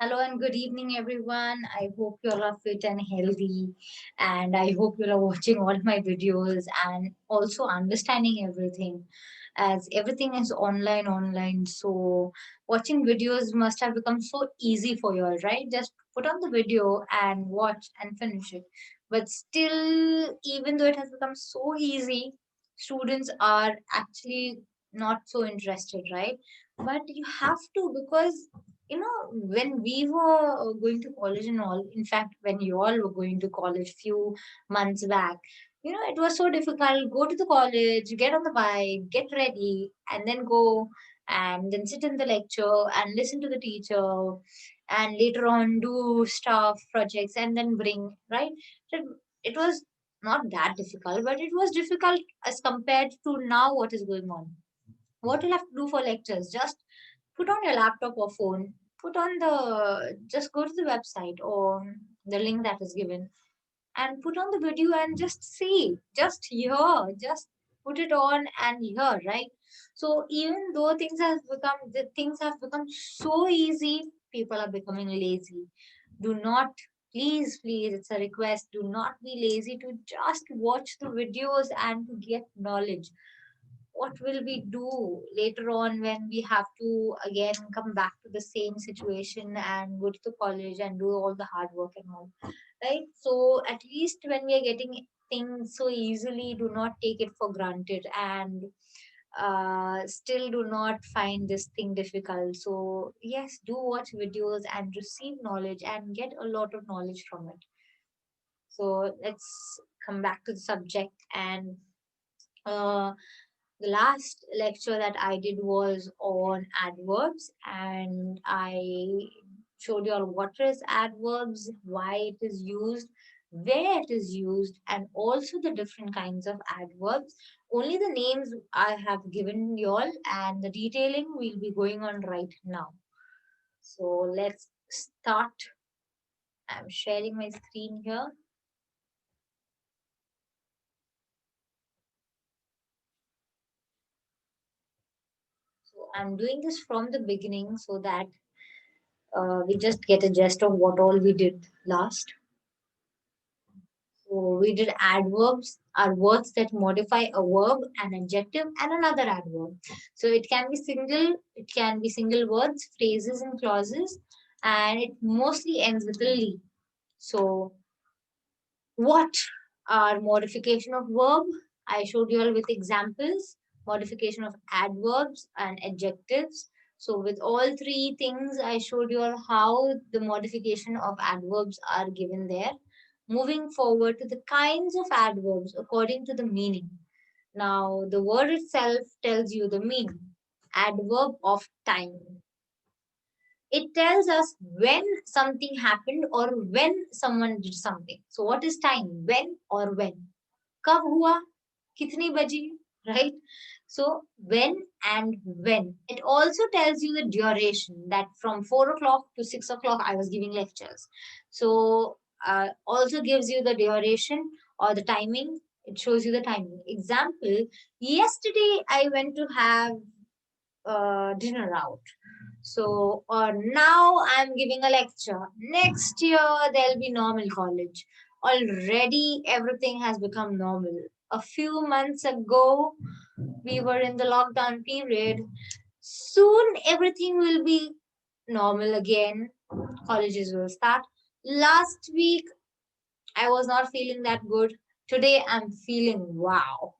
Hello and good evening, everyone. I hope you all are fit and healthy, and I hope you are watching all my videos and also understanding everything, as everything is online. So, watching videos must have become so easy for you all, right? Just put on the video and watch and finish it. But still, even though it has become so easy, students are actually not so interested, right? But you have to, because when we were going to college and all, in fact when you all were going to college few months back, it was so difficult. Go to the college, get on the bike, get ready, and then go and then sit in the lecture and listen to the teacher, and later on do stuff projects and then bring, right? So it was not that difficult, but it was difficult as compared to now what is going on. What you'll have to do for lectures, just put on your laptop or phone, just go to the website or the link that is given, and put on the video and just see, just hear, just put it on and hear, right? So even though things have become so easy, people are becoming lazy. Do not, please, it's a request, do not be lazy to just watch the videos and to get knowledge. What will we do later on when we have to again come back to the same situation and go to the college and do all the hard work and all, right? So at least when we are getting things so easily, do not take it for granted, and still do not find this thing difficult. So yes, do watch videos and receive knowledge and get a lot of knowledge from it. So let's come back to the subject. And uh, the last lecture that I did was on adverbs, and I showed you all what is adverbs, why it is used, where it is used, and also the different kinds of adverbs. Only the names I have given you all, and the detailing will be going on right now. So let's start. I'm sharing my screen here. So I'm doing this from the beginning so that we just get a gist of what all we did last. So we did adverbs are words that modify a verb, an adjective, and another adverb. So it can be single words, phrases, and clauses, and it mostly ends with a ly. So what are modification of verb? I showed you all with examples, modification of adverbs and adjectives. So with all three things, I showed you all how the modification of adverbs are given there. Moving forward to the kinds of adverbs according to the meaning. Now, the word itself tells you the meaning. Adverb of time. It tells us when something happened or when someone did something. So, what is time? When or when? Kab hua? Kitni baji? Right? So, when and when. It also tells you the duration, that from 4 o'clock to 6 o'clock I was giving lectures. So, also gives you the duration or the timing. It shows you the timing. Example, yesterday I went to have dinner out. So, or now I'm giving a lecture. Next year there'll be normal college. Already everything has become normal. A few months ago, we were in the lockdown period. Soon everything will be normal again. Colleges will start. Last week, I was not feeling that good. Today, I'm feeling wow,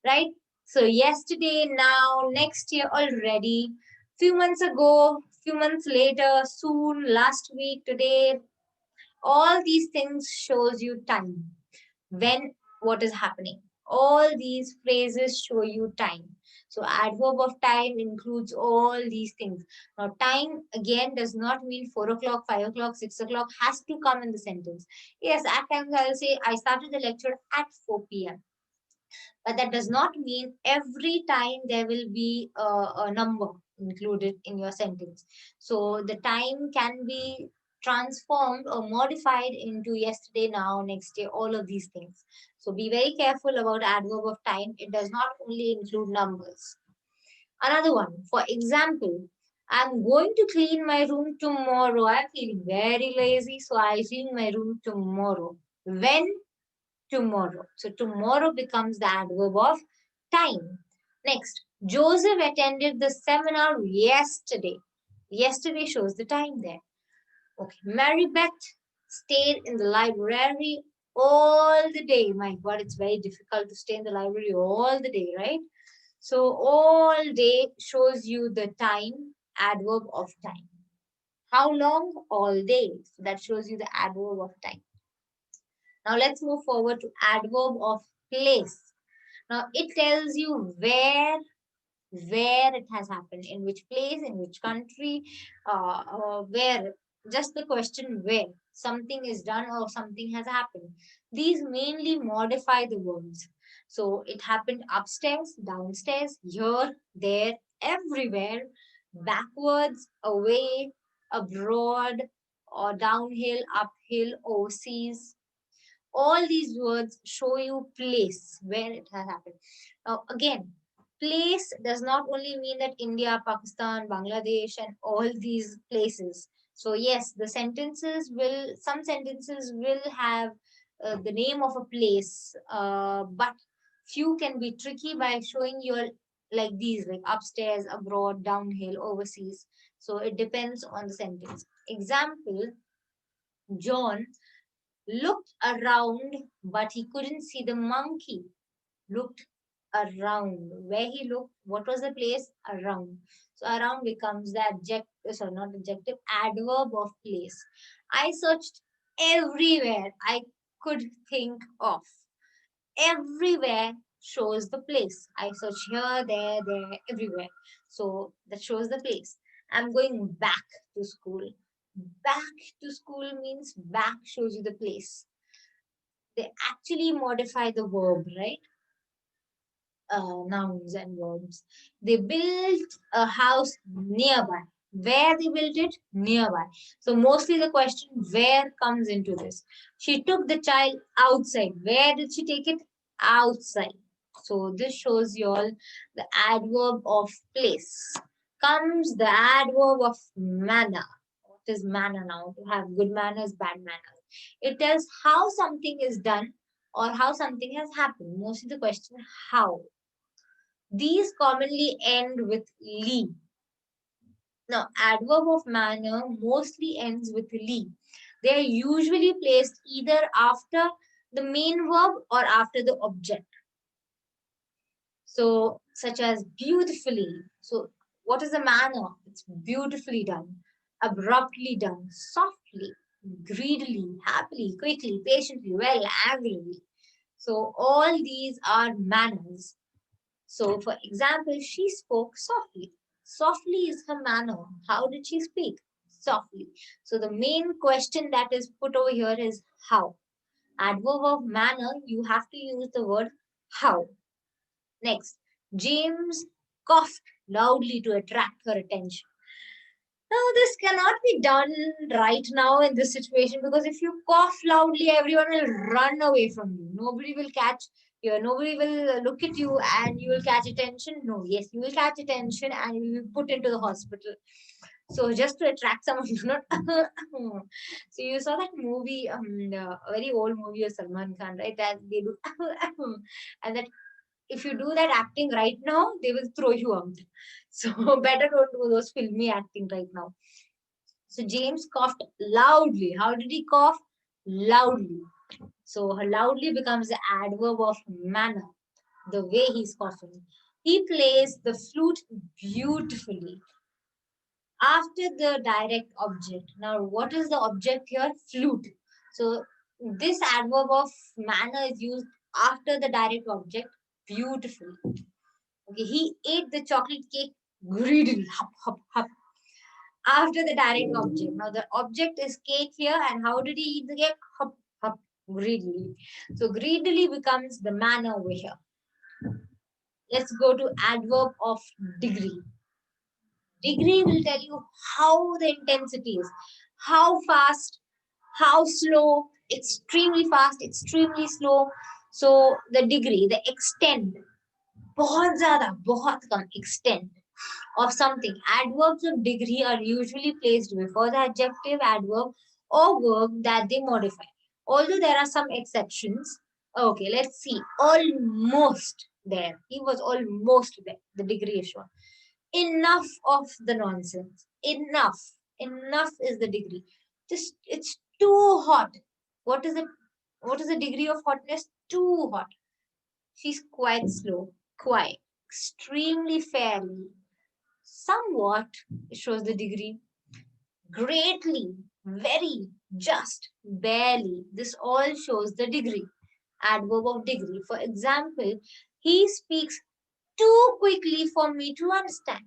right? So yesterday, now, next year already, few months ago, few months later, soon, last week, today, all these things shows you time. When what is happening. All these phrases show you time. So adverb of time includes all these things. Now time again does not mean 4 o'clock, 5 o'clock, 6 o'clock has to come in the sentence. Yes, at times I'll say I started the lecture at 4 p.m. But that does not mean every time there will be a number included in your sentence. So the time can be transformed or modified into yesterday, now, next day, all of these things. So be very careful about adverb of time. It does not only include numbers. Another one, for example, I'm going to clean my room tomorrow. I'm feeling very lazy, so I'll clean my room tomorrow. When? Tomorrow. So tomorrow becomes the adverb of time. Next, Joseph attended the seminar yesterday. Yesterday shows the time there. Okay, Mary Beth stayed in the library all the day. My God, it's very difficult to stay in the library all the day, right? So all day shows you the time, adverb of time. How long? All day. So that shows you the adverb of time. Now let's move forward to adverb of place. Now it tells you where it has happened, in which place, in which country, where. Just the question where something is done or something has happened. These mainly modify the verbs. So it happened upstairs, downstairs, here, there, everywhere, backwards, away, abroad, or downhill, uphill, overseas. All these words show you place where it has happened. Now, again, place does not only mean that India, Pakistan, Bangladesh, and all these places. So, yes, some sentences will have the name of a place, but few can be tricky by showing you like these, like upstairs, abroad, downhill, overseas. So, it depends on the sentence. Example, John looked around, but he couldn't see the monkey. Looked around. Where he looked, what was the place? Around. So around becomes the adjective, sorry, not adjective, adverb of place. I searched everywhere I could think of. Everywhere shows the place. I search here, there, everywhere. So that shows the place. I'm going back to school. Back to school means back shows you the place. They actually modify the verb, right? Nouns and verbs. They built a house nearby. Where they built it? Nearby. So mostly the question where comes into this. She took the child outside. Where did she take it? Outside. So this shows you all the adverb of place. Comes the adverb of manner. What is manner now? To have good manners, bad manners. It tells how something is done or how something has happened. Mostly the question how. These commonly end with "ly". Now, adverb of manner mostly ends with "ly". They are usually placed either after the main verb or after the object. So, such as beautifully. So, what is the manner? It's beautifully done, abruptly done, softly, greedily, happily, quickly, patiently, well, angrily. So, all these are manners. So, for example, she spoke softly. Softly is her manner. How did she speak? Softly. So, the main question that is put over here is how. Adverb of manner, you have to use the word how. Next, James coughed loudly to attract her attention. Now, this cannot be done right now in this situation because if you cough loudly, everyone will run away from you. Nobody will catch you. Nobody will look at you and you will catch attention. No, yes, you will catch attention and you will be put into the hospital. So just to attract someone, do not. So you saw that movie, a very old movie of Salman Khan, right? That they do, and that if you do that acting right now, they will throw you out. So better don't do those filmy acting right now. So James coughed loudly. How did he cough? Loudly. So loudly becomes the adverb of manner, the way he's coughing. He plays the flute beautifully after the direct object. Now, what is the object here? Flute. So this adverb of manner is used after the direct object beautifully. Okay, he ate the chocolate cake greedily. Hup, hup, hup. After the direct object. Now the object is cake here, and how did he eat the cake? Hup, hup, greedily. So greedily becomes the manner over here. Let's go to adverb of degree. Degree will tell you how the intensity is, how fast, how slow, extremely fast, extremely slow. So the degree, the extent, बहुत ज़्यादा, बहुत कम, extent. of something. Adverbs of degree are usually placed before the adjective, adverb, or verb that they modify. Although there are some exceptions. Okay, let's see. Almost there. He was almost there. The degree is shown. Enough of the nonsense. Enough. Enough is the degree. Just it's too hot. What is it? What is the degree of hotness? Too hot. She's quite slow. Quite. Extremely fairly. Somewhat shows the degree. Greatly. Very. Just. Barely. This all shows the degree. Adverb of degree. For example, he speaks too quickly for me to understand.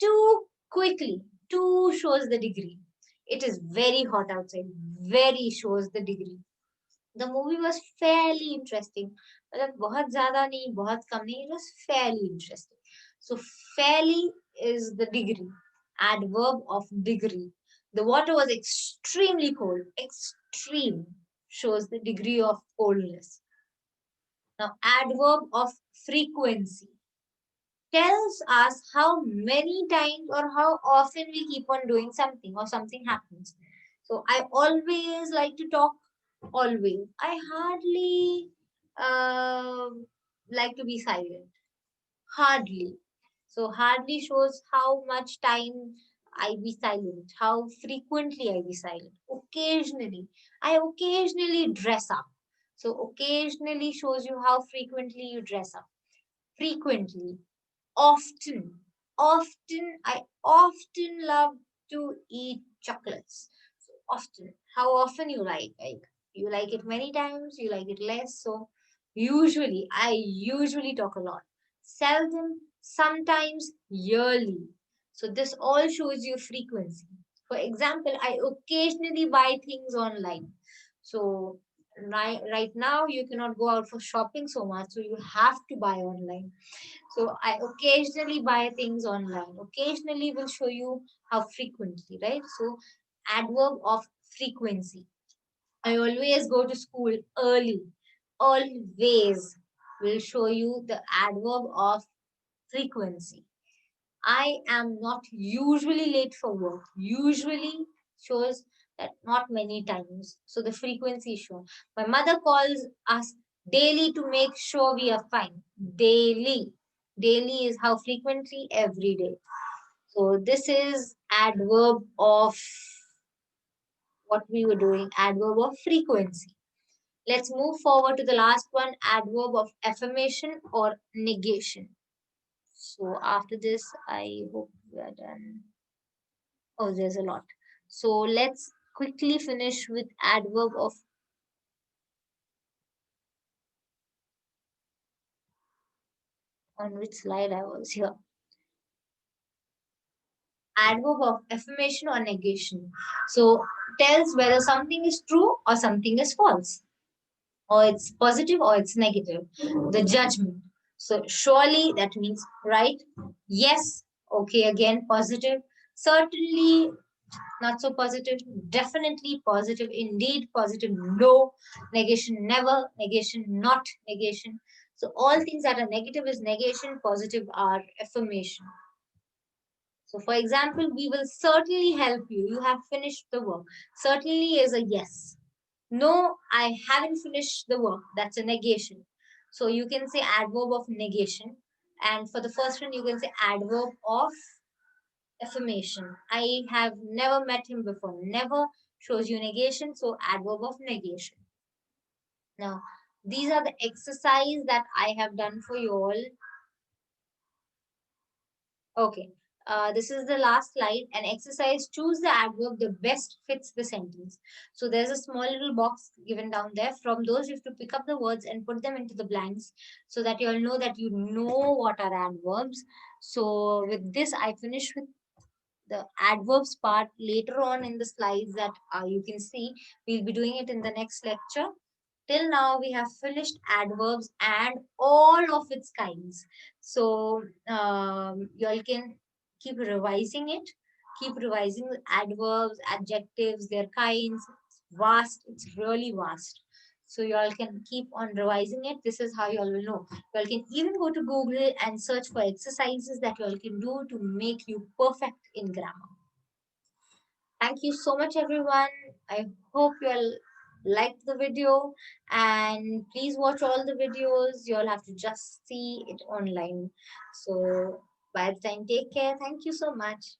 Too quickly. Too shows the degree. It is very hot outside. Very shows the degree. The movie was fairly interesting. मतलब बहुत ज़्यादा नहीं, बहुत कम नहीं. It was fairly interesting. So fairly is the degree. Adverb of degree. The water was extremely cold. Extreme shows the degree of coldness. Now, adverb of frequency tells us how many times or how often we keep on doing something or something happens. So I always like to talk, always. I hardly like to be silent. Hardly. So hardly shows how much time I be silent, how frequently I be silent. Occasionally. I occasionally dress up. So occasionally shows you how frequently you dress up. Frequently, often, I often love to eat chocolates. So often, how often you like you like it many times, you like it less. So usually, I usually talk a lot. Seldom, sometimes, yearly. So this all shows you frequency. For example, I occasionally buy things online. So right now you cannot go out for shopping so much, so you have to buy online. So I occasionally buy things online. Occasionally will show you how frequently, right? So adverb of frequency. I always go to school early. Always will show you the adverb of frequency. I am not usually late for work. Usually shows that not many times. So the frequency is shown. My mother calls us daily to make sure we are fine. Daily. Daily is how frequently every day. So this is adverb of what we were doing, adverb of frequency. Let's move forward to the last one, adverb of affirmation or negation. So after this, I hope we are done. Oh, there's a lot. So let's quickly finish with adverb of on which slide I was here. Adverb of affirmation or negation. So tells whether something is true or something is false, or it's positive or it's negative. The judgment. So surely that means right. Yes. Okay. Again, positive. Certainly not so positive, definitely positive, indeed positive, no, negation never, negation not, negation. So all things that are negative is negation, positive are affirmation. So for example, we will certainly help you. You have finished the work. Certainly is a yes. No, I haven't finished the work. That's a negation. So you can say adverb of negation. And for the first one, you can say adverb of affirmation. I have never met him before. Never shows you negation, so adverb of negation. Now, these are the exercise that I have done for you all. Okay. This is the last slide. An exercise, choose the adverb that best fits the sentence. So there's a small little box given down there. From those, you have to pick up the words and put them into the blanks so that you all know that you know what are adverbs. So with this, I finish with the adverbs part later on in the slides that you can see. We'll be doing it in the next lecture. Till now, we have finished adverbs and all of its kinds. So you all can keep revising it. Keep revising the adverbs, adjectives, their kinds. It's vast. It's really vast. So you all can keep on revising it. This is how you all will know. You all can even go to Google and search for exercises that you all can do to make you perfect in grammar. Thank you so much, everyone. I hope you all liked the video, and please watch all the videos. You all have to just see it online. So by the time, take care. Thank you so much.